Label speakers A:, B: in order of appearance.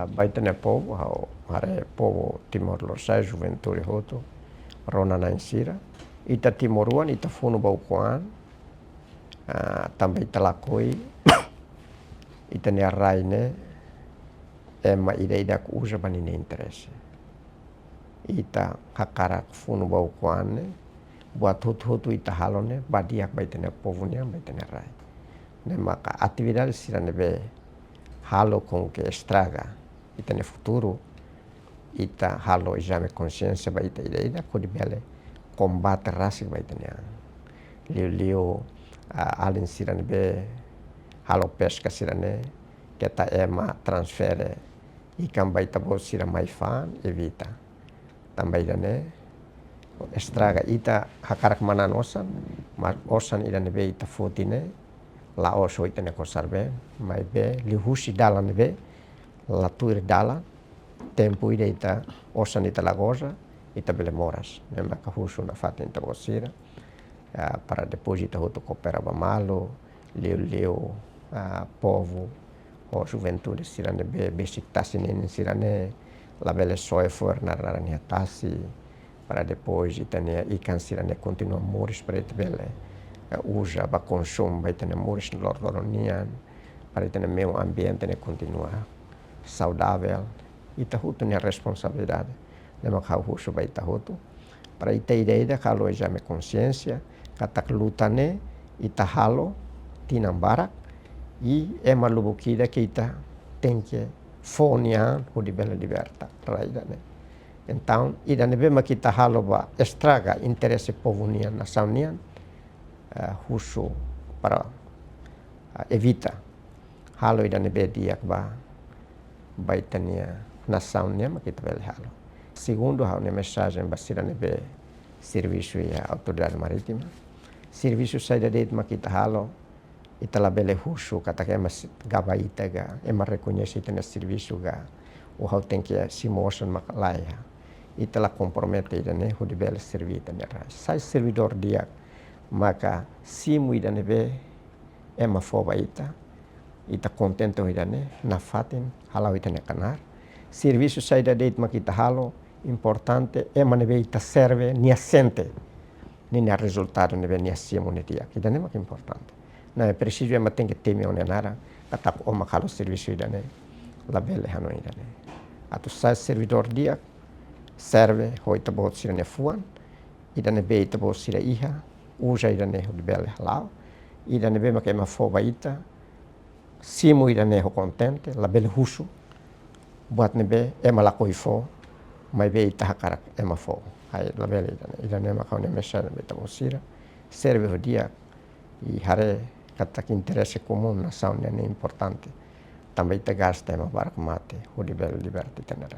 A: Baitene povo, hare povo Timor-Leste, juventude hotu, rona na insira. Ita Timoruan, ita funu baukuan, também ita lakoi, ita ne araine, ema ida ku usa banine interesse. Ita hakarak funu baukuan, buat hutu ita halone, badiak baitene povo nian baitene rai. Ne maka atividade sirane be halo com que estraga ita ne futuro, ita halo exame consciência ba ita ida ko bele combate rasik ba ita nian. Liu alin sirane be halo pesca sirane kita ema transfere ikan ba ita bo sira mai fan evita. Também ne estraga ita hakarak manan osan, mas osan ida ne be ita fotine la oso ita ne kosar be, mai be lihusi dalan be la tuir dala tempo ida ita osan ita lagosa ita bele moras ne maka husu na fatin ita bosira para depois ita hutu coopera ba malo liu povo o juventude sirane be basic tasinen sirane la bele soe for na rarania tasi para depois ita ne ikan sirane continua moris para ita bele usa ba consum ba ita ne moris lornian para ita ne meio ambiente ne continua saudável. Ita hutu ne responsabilidade ne maka husu ba ita hutu para ita ida kalau exame consciência katak lutane ita halo tinam barak e ema lubukida que ita tem que fonian o de bela liberta raida ne. Então ida ne bema kita halo ba estraga interesse povo nian nação nian husu para evita halo ida ne be diak ba baitania nação nian kita bele halo. Segundo hau ne mensagem basira ne be serviço e autoridade marítima. Serviço saída de kita halo ita la bele husu kata que mas gaba ita ga ema reconhece ita ne serviço ga o hau tem que se mostrar makalaya ita la compromete ita ne hu de bele servita ne rai sai servidor dia maka simu ida ne be ema foba ita contento ida ne na fatin halau ita ne kanar serviço saída de kita halo importante ema ne be ita serve ni assente ni na resultado ne be ni simu ne dia ida ne mak importante. Não é preciso ema tem que ter me nara kata o makalo serviço ida ne la bele hano ida ne atu sai servidor dia serve hoita bo sira ne fuan ida ne be ita bo sira iha usa ida ne de bele halau ida ne be mak ema foba ita simu ida ne ho contente la bele husu buat ne be ema la koifo mai be ita hakarak ema fo ai la bele ida ne mak ne mesha ne be sira serve ho dia e hare kata que interesse comum nação é importante também te gasta ema barak mate o de bele liberta tenera.